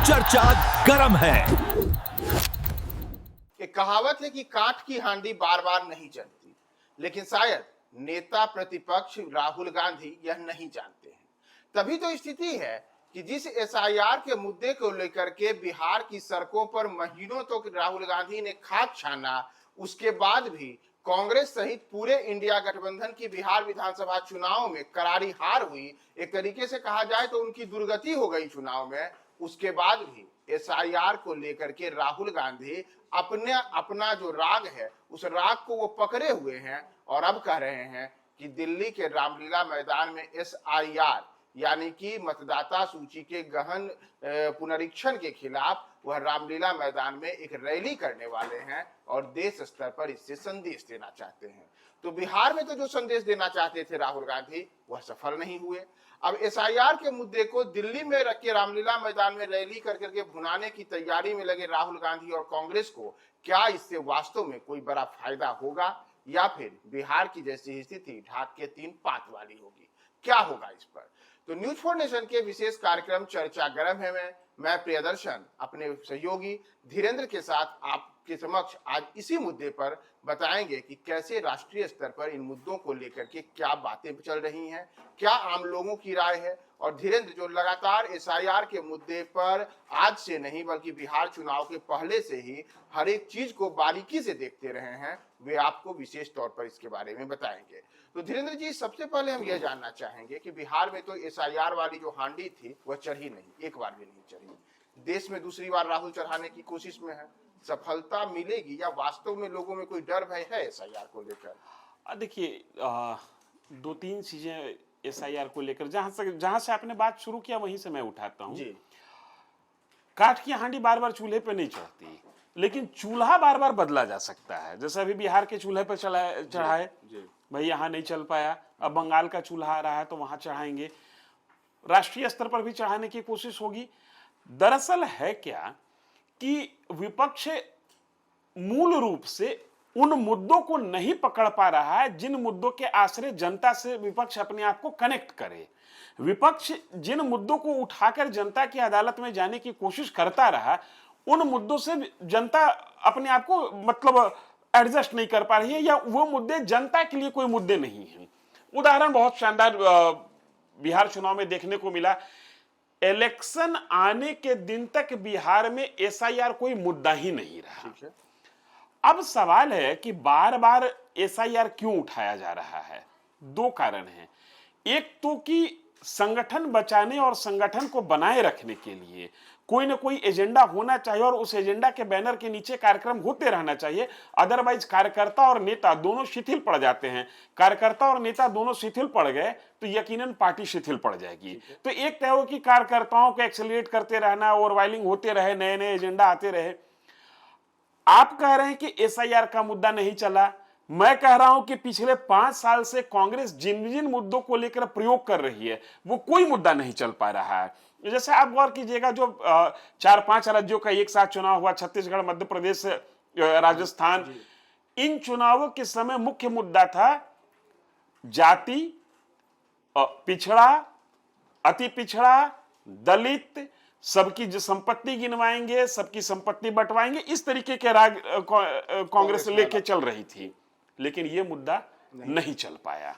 चर्चा गरम है। एक कहावत है कि काठ की हांडी बार बार नहीं जलती, लेकिन शायद नेता प्रतिपक्ष राहुल गांधी यह नहीं जानते हैं। तभी तो स्थिति है कि जिस एसआईआर के मुद्दे को लेकर के बिहार की सड़कों पर महीनों तक तो राहुल गांधी ने खाक छाना, उसके बाद भी कांग्रेस सहित पूरे इंडिया गठबंधन की बिहार विधानसभा चुनाव में करारी हार हुई। एक तरीके से कहा जाए तो उनकी दुर्गति हो गई चुनाव में। उसके बाद भी एसआईआर को लेकर के राहुल गांधी अपना जो राग है उस राग को वो पकड़े हुए हैं और अब कह रहे हैं कि दिल्ली के रामलीला मैदान में एसआईआर यानी कि मतदाता सूची के गहन पुनरीक्षण के खिलाफ वह रामलीला मैदान में एक रैली करने वाले हैं और देश स्तर पर इससे संदेश देना चाहते हैं। तो बिहार में तो जो संदेश देना चाहते थे राहुल गांधी वह सफल नहीं हुए। अब एसआईआर के मुद्दे को दिल्ली में रख के रामलीला मैदान में रैली कर करके भुनाने की तैयारी में लगे राहुल गांधी और कांग्रेस को क्या इससे वास्तव में कोई बड़ा फायदा होगा या फिर बिहार की जैसी स्थिति ढाक के 3 पात वाली होगी? क्या होगा इस पर? तो न्यूज 4 नेशन के विशेष कार्यक्रम चर्चा गरम है मैं प्रियदर्शन अपने सहयोगी धीरेन्द्र के साथ आपके समक्ष आज इसी मुद्दे पर बताएंगे कि कैसे राष्ट्रीय स्तर पर इन मुद्दों को लेकर के क्या बातें चल रही हैं, क्या आम लोगों की राय है। और धीरेन्द्र जो लगातार एसआईआर के मुद्दे पर आज से नहीं बल्कि बिहार चुनाव के पहले से ही हर एक चीज को बारीकी से देखते रहे हैं, वे आपको विशेष तौर पर इसके बारे में बताएंगे। तो धीरेन्द्र जी, सबसे पहले हम यह जानना चाहेंगे कि बिहार में तो एसआईआर वाली जो हांडी थी वह चढ़ी नहीं, एक बार भी नहीं चढ़ी। देश में दूसरी बार राहुल चढ़ाने की कोशिश में है, सफलता मिलेगी या वास्तव में लोगों में कोई डर भय है एसआईआर को लेकर? देखिए, 2-3 चीजें एसआईआर को लेकर जहां से आपने बात शुरू किया वहीं से मैं उठाता हूं। काठ की हांडी बार बार चूल्हे पे नहीं चढ़ती, लेकिन चूल्हा बार बार बदला जा सकता है। जैसे अभी बिहार के चूल्हे पे चढ़ा है भाई, यहाँ नहीं चल पाया, अब बंगाल का चूल्हा आ रहा है तो वहां चढ़ाएंगे, राष्ट्रीय स्तर पर भी चढ़ाने की कोशिश होगी। दरअसल है क्या कि विपक्ष मूल रूप से उन मुद्दों को नहीं पकड़ पा रहा है जिन मुद्दों के आश्रय जनता से विपक्ष अपने आप को कनेक्ट करे। विपक्ष जिन मुद्दों को उठाकर जनता की अदालत में जाने की कोशिश करता रहा, उन मुद्दों से जनता अपने आप को मतलब एडजस्ट नहीं कर पा रही है, या वो मुद्दे जनता के लिए कोई मुद्दे नहीं हैं। उदाहरण बहुत शानदार बिहार चुनाव में देखने को मिला। इलेक्शन आने के दिन तक बिहार में एसआईआर कोई मुद्दा ही नहीं रहा। अब सवाल है कि बार बार एसआईआर क्यों उठाया जा रहा है? 2 कारण हैं। एक तो कि संगठन बचाने और संगठन को बनाए रखने के लिए कोई ना कोई एजेंडा होना चाहिए और उस एजेंडा के बैनर के नीचे कार्यक्रम होते रहना चाहिए। अदरवाइज कार्यकर्ता और नेता दोनों शिथिल पड़ जाते हैं। कार्यकर्ता और नेता दोनों शिथिल पड़ गए तो यकीनन पार्टी शिथिल पड़ जाएगी। तो एक तय हो कि कार्यकर्ताओं को एक्सेलरेट करते रहना, ओवरवाइलिंग होते रहे, नए नए एजेंडा आते रहे। आप कह रहे हैं कि एसआईआर का मुद्दा नहीं चला, मैं कह रहा हूं कि पिछले 5 साल से कांग्रेस जिन जिन मुद्दों को लेकर प्रयोग कर रही है वो कोई मुद्दा नहीं चल पा रहा है। जैसे आप गौर कीजिएगा, जो 4-5 राज्यों का एक साथ चुनाव हुआ, छत्तीसगढ़, मध्य प्रदेश, राजस्थान, इन चुनावों के समय मुख्य मुद्दा था जाति, पिछड़ा, अति पिछड़ा, दलित, सबकी जो संपत्ति गिनवाएंगे, सबकी संपत्ति बंटवाएंगे, इस तरीके के राग कांग्रेस लेके चल रही थी। लेकिन यह मुद्दा नहीं चल पाया।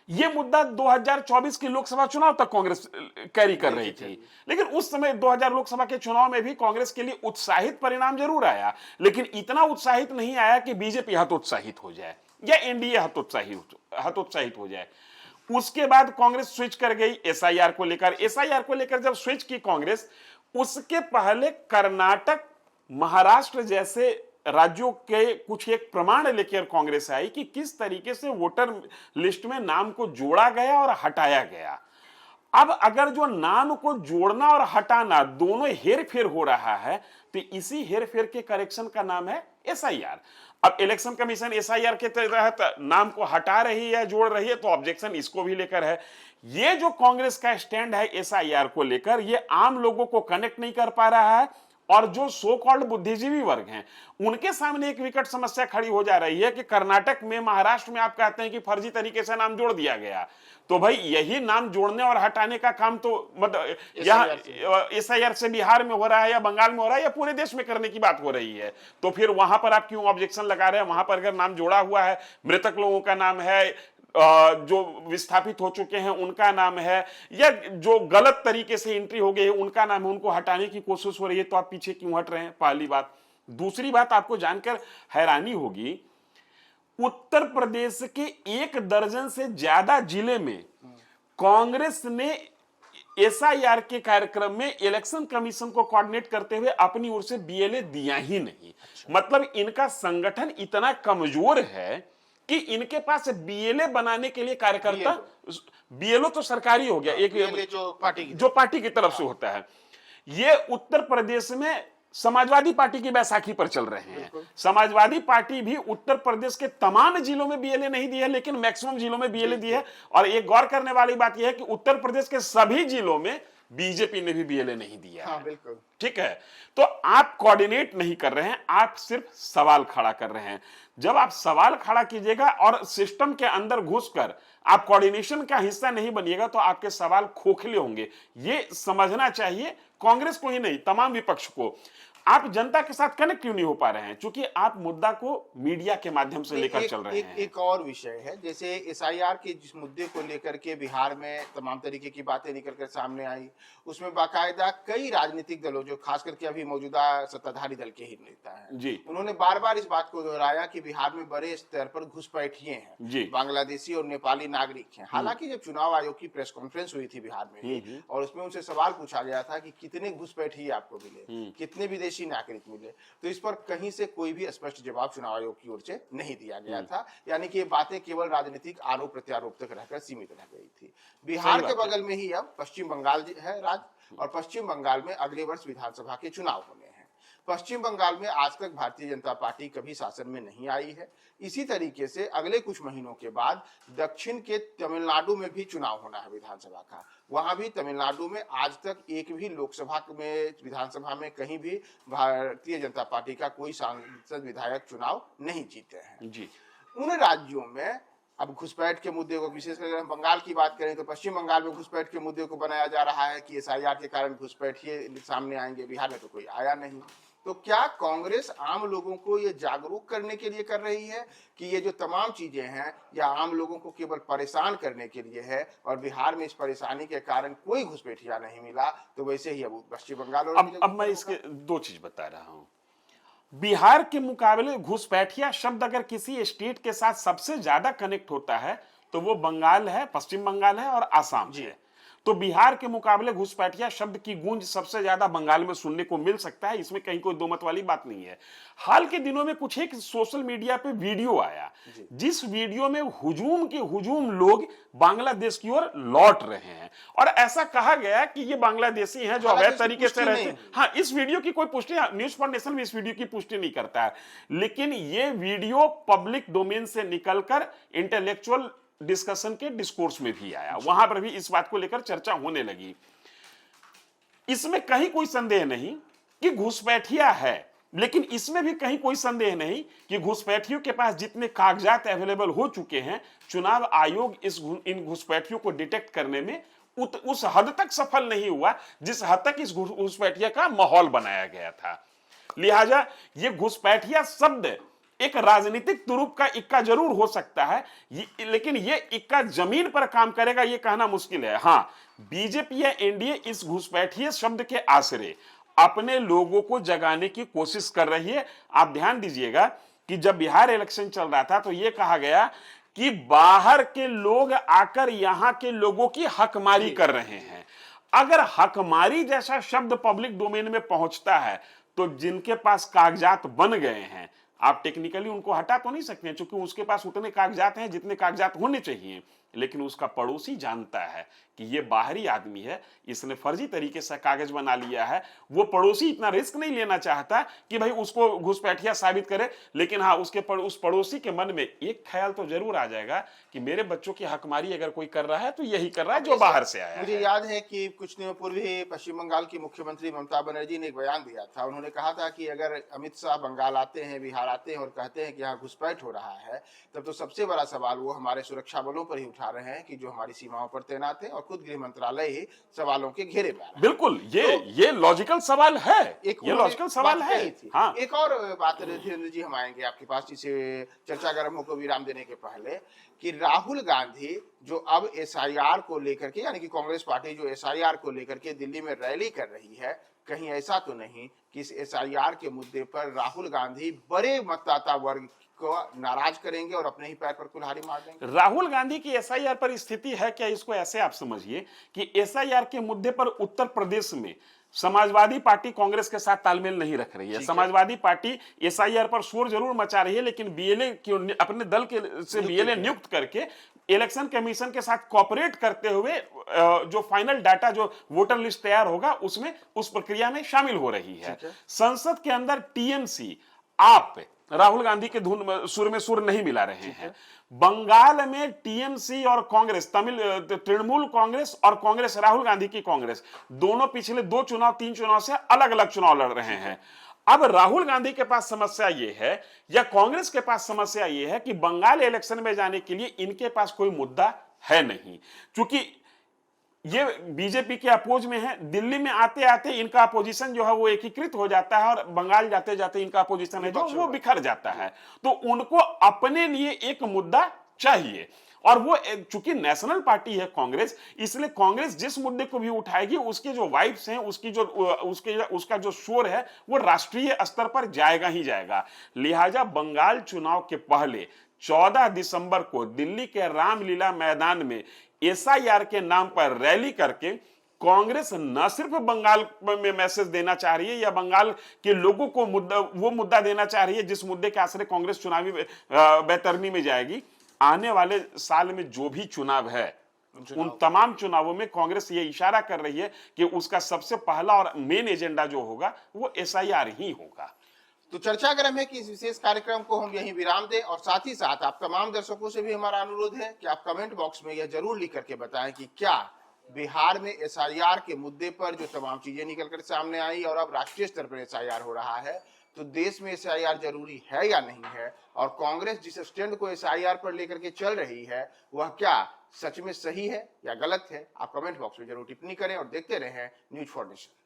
यह मुद्दा 2024 के लोकसभा चुनाव तक कांग्रेस कैरी कर रही थी, लेकिन उस समय 2000 लोकसभा के चुनाव में भी कांग्रेस के लिए उत्साहित परिणाम जरूर आया, लेकिन इतना उत्साहित नहीं आया कि बीजेपी हतोत्साहित हो जाए या एनडीए हतोत्साहित हो जाए। उसके बाद कांग्रेस स्विच कर गई एसआईआर को लेकर। एसआईआर को लेकर जब स्विच की कांग्रेस, उसके पहले कर्नाटक, महाराष्ट्र जैसे राज्यों के कुछ एक प्रमाण लेकर कांग्रेस आई कि किस तरीके से वोटर लिस्ट में नाम को जोड़ा गया और हटाया गया। अब अगर जो नाम को जोड़ना और हटाना दोनों हेरफेर हो रहा है तो इसी हेरफेर के करेक्शन का नाम है एसआईआर। अब इलेक्शन कमीशन एसआईआर के तहत नाम को हटा रही है, जोड़ रही है, तो ऑब्जेक्शन इसको भी लेकर है। ये जो कांग्रेस का स्टैंड है एसआईआर को लेकर, ये आम लोगों को कनेक्ट नहीं कर पा रहा है और जो सो कॉल्ड बुद्धिजीवी वर्ग हैं उनके सामने एक विकट समस्या खड़ी हो जा रही है कि कर्नाटक में, महाराष्ट्र में आप कहते हैं कि फर्जी तरीके से नाम जोड़ दिया गया, तो भाई यही नाम जोड़ने और हटाने का काम तो मतलब यहाँ एसआईआर से बिहार में हो रहा है या बंगाल में हो रहा है या पूरे देश में करने की बात हो रही है, तो फिर वहां पर आप क्यों ऑब्जेक्शन लगा रहे हैं? वहां पर अगर नाम जोड़ा हुआ है, मृतक लोगों का नाम है, जो विस्थापित हो चुके हैं उनका नाम है, या जो गलत तरीके से एंट्री हो गई है उनका नाम है, उनको हटाने की कोशिश हो रही है, तो आप पीछे क्यों हट रहे हैं? पहली बात। दूसरी बात, आपको जानकर हैरानी होगी, उत्तर प्रदेश के 1 दर्जन से ज्यादा जिले में कांग्रेस ने एसआईआर के कार्यक्रम में इलेक्शन कमीशन को कोऑर्डिनेट करते हुए अपनी ओर से बीएलए दिया ही नहीं। मतलब इनका संगठन इतना कमजोर है कि इनके पास बीएलए बनाने के लिए कार्यकर्ता, बीएलओ तो सरकारी हो गया, एक जो पार्टी की तरफ से होता है, ये उत्तर प्रदेश में समाजवादी पार्टी की बैसाखी पर चल रहे हैं। समाजवादी पार्टी भी उत्तर प्रदेश के तमाम जिलों में बीएलए नहीं दी है, लेकिन मैक्सिमम जिलों में बीएलए दी है। और एक गौर करने वाली बात यह है कि उत्तर प्रदेश के सभी जिलों में बीजेपी ने भी बीएलए नहीं दिया। हाँ, बिल्कुल ठीक है। तो आप कोऑर्डिनेट नहीं कर रहे हैं, आप सिर्फ सवाल खड़ा कर रहे हैं। जब आप सवाल खड़ा कीजिएगा और सिस्टम के अंदर घुसकर आप कोऑर्डिनेशन का हिस्सा नहीं बनिएगा तो आपके सवाल खोखले होंगे। ये समझना चाहिए कांग्रेस को ही नहीं, तमाम विपक्ष को। आप जनता के साथ कनेक्ट क्यों नहीं हो पा रहे हैं? क्योंकि आप मुद्दा को मीडिया के माध्यम से लेकर चल रहे हैं। एक और विषय है, जैसे एसआईआर के जिस मुद्दे को लेकर के बिहार में तमाम तरीके की बातें निकल कर सामने आई, उसमें बाकायदा कई राजनीतिक दलों, जो खास करके अभी मौजूदा सत्ताधारी दल के ही नेता हैं जी, उन्होंने बार बार इस बात को दोहराया कि बिहार में बड़े स्तर पर घुसपैठिए हैं, बांग्लादेशी और नेपाली नागरिक हैं। हालांकि जब चुनाव आयोग की प्रेस कॉन्फ्रेंस हुई थी बिहार में और उसमें उनसे सवाल पूछा गया था कि कितने घुसपैठिए आपको मिले, कितने विदेशी नागरिक मिले, तो इस पर कहीं से कोई भी स्पष्ट जवाब चुनाव आयोग की ओर से नहीं दिया गया था। यानी कि ये बातें केवल राजनीतिक आरोप प्रत्यारोप तक रहकर सीमित रह गई थी। बिहार के बगल में ही अब पश्चिम बंगाल है राज्य, और पश्चिम बंगाल में अगले वर्ष विधानसभा के चुनाव होने हैं। पश्चिम बंगाल में आज तक भारतीय जनता पार्टी कभी शासन में नहीं आई है। इसी तरीके से अगले कुछ महीनों के बाद दक्षिण के तमिलनाडु में भी चुनाव होना है विधानसभा का। वहां भी तमिलनाडु में आज तक एक भी लोकसभा में, विधानसभा में कहीं भी भारतीय जनता पार्टी का कोई सांसद विधायक चुनाव नहीं जीते हैं जी। उन राज्यों में अब घुसपैठ के मुद्दे को, विशेषकर हम बंगाल की बात करें तो पश्चिम बंगाल में घुसपैठ के मुद्दे को बनाया जा रहा है कि एसआईआर के कारण घुसपैठिए सामने आएंगे। बिहार में तो कोई आया नहीं। तो क्या कांग्रेस आम लोगों को ये जागरूक करने के लिए कर रही है कि ये जो तमाम चीजें हैं या आम लोगों को केवल परेशान करने के लिए है, और बिहार में इस परेशानी के कारण कोई घुसपैठिया नहीं मिला, तो वैसे ही अब पश्चिम बंगाल और अब मैं इसके 2 चीज बता रहा हूं। बिहार के मुकाबले घुसपैठिया शब्द अगर किसी स्टेट के साथ सबसे ज्यादा कनेक्ट होता है तो वो बंगाल है, पश्चिम बंगाल है और आसाम है। तो बिहार के मुकाबले घुसपैठिया शब्द की गूंज सबसे ज्यादा बंगाल में सुनने को मिल सकता है, इसमें कहीं कोई दो मत वाली बात नहीं है। हाल के दिनों में कुछ एक सोशल मीडिया पे वीडियो आया, जिस वीडियो में हुजूम के हुजूम लोग बांग्लादेश की ओर लौट रहे हैं और ऐसा कहा गया कि ये बांग्लादेशी हैं जो अवैध तरीके से रहते हैं। हाँ, इस वीडियो की कोई पुष्टि, न्यूज फॉर नेशन भी इस वीडियो की पुष्टि नहीं करता है, लेकिन ये वीडियो पब्लिक डोमेन से निकलकर इंटेलेक्चुअल डिस्कशन के डिस्कोर्स में भी आया, वहां पर भी इस बात को लेकर चर्चा होने लगी। इसमें कहीं कोई संदेह नहीं कि घुसपैठिया है, लेकिन इसमें भी कहीं कोई संदेह नहीं कि घुसपैठियों के पास जितने कागजात अवेलेबल हो चुके हैं, चुनाव आयोग इन घुसपैठियों को डिटेक्ट करने में उस हद तक सफल नहीं हुआ जिस हद तक इस घुसपैठिया का माहौल बनाया गया था। लिहाजा ये घुसपैठिया शब्द एक राजनीतिक तुरुप का इक्का जरूर हो सकता है, लेकिन ये इक्का जमीन पर काम करेगा ये कहना मुश्किल है। हाँ, बीजेपी या एनडीए इस घुसपैठिए शब्द के आश्रय अपने लोगों को जगाने की कोशिश कर रही है। आप ध्यान दीजिएगा कि जब बिहार इलेक्शन चल रहा था तो यह कहा गया कि बाहर के लोग आकर यहां के लोगों की हकमारी कर रहे हैं। अगर हकमारी जैसा शब्द पब्लिक डोमेन में पहुंचता है तो जिनके पास कागजात बन गए हैं, आप टेक्निकली उनको हटा तो नहीं सकते हैं, क्योंकि उसके पास उतने कागजात हैं जितने कागजात होने चाहिए। लेकिन उसका पड़ोसी जानता है कि ये बाहरी आदमी है, इसने फर्जी तरीके से कागज बना लिया है। वो पड़ोसी इतना रिस्क नहीं लेना चाहता कि भाई उसको घुसपैठिया साबित करे, लेकिन हाँ उस पड़ोसी के मन में एक ख्याल तो जरूर आ जाएगा कि मेरे बच्चों की हकमारी अगर कोई कर रहा है तो यही कर रहा है जो बाहर से आया मुझे है। याद है कि कुछ दिनों पूर्व ही पश्चिम बंगाल की मुख्यमंत्री ममता बनर्जी ने एक बयान दिया था। उन्होंने कहा था कि अगर अमित शाह बंगाल आते हैं, बिहार आते हैं और कहते हैं कि यहाँ घुसपैठ हो रहा है, तब तो सबसे बड़ा सवाल वो हमारे सुरक्षा बलों पर ही उठा रहे हैं कि जो हमारी सीमाओं पर तैनात है, और खुद गृह मंत्रालय ही सवालों के घेरे में आ रहा है। बिल्कुल, ये लॉजिकल सवाल है, ये लॉजिकल सवाल है। हाँ, एक और बात धीरेन्द्र जी हम आएंगे आपके पास, जिसे चर्चा गर्म को विराम देने के पहले, कि राहुल गांधी जो अब एसआईआर को लेकर के, यानी कि कांग्रेस पार्टी जो एसआईआर को लेकर के दिल्ली में रैली कर रही है, कहीं ऐसा तो नहीं कि इस एसआईआर के मुद्दे पर राहुल गांधी बड़े मतदाता वर्ग को नाराज करेंगे और अपने ही पैर पर कुल्हाड़ी मार देंगे? राहुल गांधी की एसआईआर पर स्थिति है क्या, इसको ऐसे आप समझिए कि एसआईआर के मुद्दे पर उत्तर प्रदेश में समाजवादी पार्टी कांग्रेस के साथ तालमेल नहीं रख रही है। समाजवादी पार्टी एसआईआर पर शोर जरूर मचा रही है, लेकिन बीएलए अपने दल के से बीएलए नियुक्त करके इलेक्शन कमीशन के साथ कोऑपरेट करते हुए जो फाइनल डाटा, जो वोटर लिस्ट तैयार होगा, उसमें उस प्रक्रिया में शामिल हो रही है। संसद के अंदर टीएमसी आप राहुल गांधी के धुन सुर में सुर नहीं मिला रहे हैं। बंगाल में टीएमसी और कांग्रेस, तृणमूल कांग्रेस और कांग्रेस, राहुल गांधी की कांग्रेस, दोनों पिछले 2-3 चुनाव से अलग अलग चुनाव लड़ रहे हैं। अब राहुल गांधी के पास समस्या ये है, या कांग्रेस के पास समस्या ये है कि बंगाल इलेक्शन में जाने के लिए इनके पास कोई मुद्दा है नहीं, क्योंकि ये बीजेपी के अपोज में है। दिल्ली में आते आते इनका अपोजिशन जो है वो एकीकृत हो जाता है, और बंगाल जाते जाते इनका अपोजिशन है जो वो बिखर जाता है। तो उनको अपने लिए एक मुद्दा चाहिए, और वो चूंकि नेशनल पार्टी है कांग्रेस, इसलिए कांग्रेस जिस मुद्दे को भी उठाएगी उसके जो वाइब्स हैं, उसका जो शोर है, वो राष्ट्रीय स्तर पर जाएगा ही जाएगा। लिहाजा बंगाल चुनाव के पहले 14 दिसंबर को दिल्ली के रामलीला मैदान में एसआईआर के नाम पर रैली करके कांग्रेस न सिर्फ बंगाल में मैसेज देना चाह रही है, या बंगाल के लोगों को वो मुद्दा देना चाह रही है जिस मुद्दे के आश्रय कांग्रेस चुनावी बैतरनी में जाएगी। आने वाले साल में जो भी चुनाव है, उन तमाम चुनावों में कांग्रेस ये इशारा कर रही है कि उसका सबसे पहला और मेन एजेंडा जो होगा वो एसआईआर ही होगा। तो चर्चा गर्म है कि इस विशेष कार्यक्रम को हम यहीं विराम दें, और साथ ही साथ आप तमाम दर्शकों से भी हमारा अनुरोध है कि आप कमेंट बॉक्स में यह जरूर लिख करके बताएं कि क्या बिहार में एसआईआर के मुद्दे पर जो तमाम चीजें निकल कर सामने आई और अब राष्ट्रीय स्तर पर एसआईआर हो रहा है, तो देश में एसआईआर जरूरी है या नहीं है, और कांग्रेस जिस स्टैंड को एसआईआर पर लेकर के चल रही है वह क्या सच में सही है या गलत है? आप कमेंट बॉक्स में जरूर टिप्पणी करें और देखते रहें न्यूज फॉर नेशन।